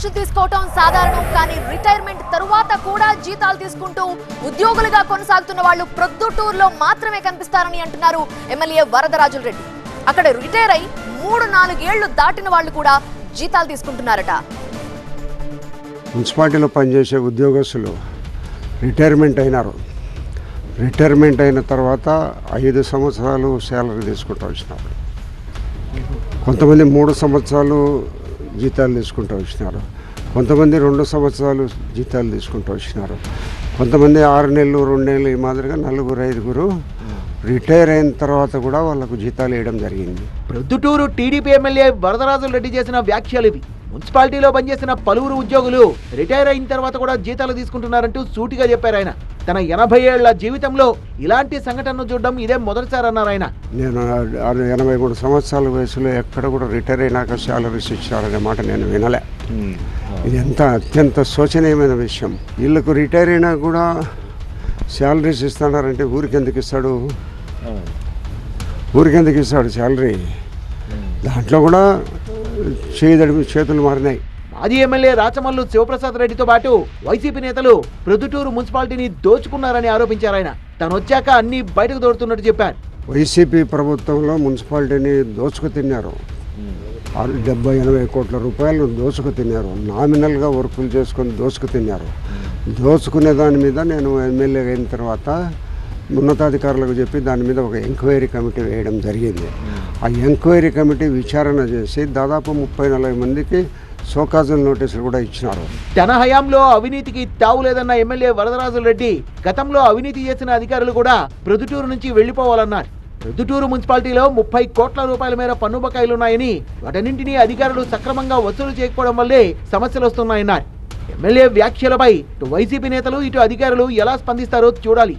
Pension తీసుకోవటం సాధారణం, కానీ రిటైర్మెంట్ తరువాత కూడా జీతాలు తీసుకుంటూ ఉద్యోగులుగా కొనసాగుతున్న వాళ్ళు ప్రొద్దుటూరులో మాత్రమే కనిపిస్తారని అంటున్నారు ఎమ్మెల్యే వరదరాజుల రెడ్డి. అక్కడ రిటైర్ అయి 3-4 ఏళ్లు దాటిన వాళ్ళు కూడా జీతాలు తీసుకుంటున్నారట. మున్సిపాలిటీలో పనిచేసే ఉద్యోగస్తులు రిటైర్మెంట్ అయినారు. రిటైర్మెంట్ అయిన తర్వాత 5 సంవత్సరాలు శాలరీ తీసుకుంటూ వచ్చినారు. కొంతమంది 3 సంవత్సరాలు జీతాలు తీసుకుంటూ వచ్చినారు. కొంతమంది 2 సంవత్సరాలు జీతాలు తీసుకుంటూ వచ్చినారు. కొంతమంది 6 నెలలు 2 నెలలు ఈ మాదిరిగా 4-5 రిటైర్ అయిన తర్వాత కూడా వాళ్ళకు జీతాలు వేయడం జరిగింది. ప్రొద్దుటూరు టీడీపీ ఎమ్మెల్యే వరదరాజుల రెడ్డి చేసిన వ్యాఖ్యలు ఇవి. మున్సిపాలిటీలో పనిచేసిన పలువురు ఉద్యోగులు రిటైర్ అయిన తర్వాత కూడా జీతాలు తీసుకుంటున్నారంటూ సూటిగా చెప్పారు ఆయన. తన 80 ఏళ్ల జీవితంలో ఇలాంటి సంఘటనను చూడడం ఇదే మొదటిసారి అన్నారు ఆయన. నేను 83 సంవత్సరాల వయసులో ఎక్కడ కూడా రిటైర్ అయినాక శాలరీస్ ఇచ్చారనే మాట నేను వినలే. ఇది అత్యంత శోచనీయమైన విషయం. వీళ్ళకు రిటైర్ అయినా కూడా శాలరీస్ ఇస్తున్నారంటే ఊరికెందుకు ఇస్తాడు శాలరీ? దాంట్లో కూడా చేతులు మారినాయి. మాజీ ఎమ్మెల్యే రాచమల్లు శివప్రసాద్ రెడ్డితో పాటు వైసీపీ నేతలు ప్రొద్దుటూరు మున్సిపాలిటీని దోచుకున్నారని ఆరోపించారు ఆయన. తను వచ్చాక అన్ని బయటకు దోడుతున్నట్టు చెప్పారు. వైసీపీ ప్రభుత్వంలో మున్సిపాలిటీని దోచుకు తిన్నారు. 70-80 కోట్ల రూపాయలు దోచుకు తిన్నారు. నామినల్గా వర్కులు చేసుకొని దోచుకు తిన్నారు. దోచుకునే దాని మీద నేను ఎమ్మెల్యే అయిన తర్వాత ఉన్నతాధికారులకు చెప్పి దాని మీద ఒక ఎంక్వైరీ కమిటీ వేయడం జరిగింది. ఆ ఎంక్వైరీ కమిటీ విచారణ చేసి దాదాపు 30-40 మందికి సోకాజల్ నోటీసులు కూడా ఇచ్చినారు. తన హయాంలో అవినీతికి తావులేదన్న ఎమ్మెల్యే వరదరాజుల రెడ్డి గతంలో అవినీతి చేసిన అధికారులు కూడా ప్రొద్దుటూరు నుంచి వెళ్లిపోవాలన్నారు. ప్రొద్దుటూరు మున్సిపాలిటీలో 30 కోట్ల రూపాయల మేర పన్ను బకాయిలున్నాయని, వాటన్నింటినీ అధికారులు సక్రమంగా వసూలు చేయకపోవడం వల్లే సమస్యలు వస్తున్నాయన్నారు. ఎమ్మెల్యే వ్యాఖ్యలపై ఇటు వైసీపీ నేతలు ఇటు అధికారులు ఎలా స్పందిస్తారో చూడాలి.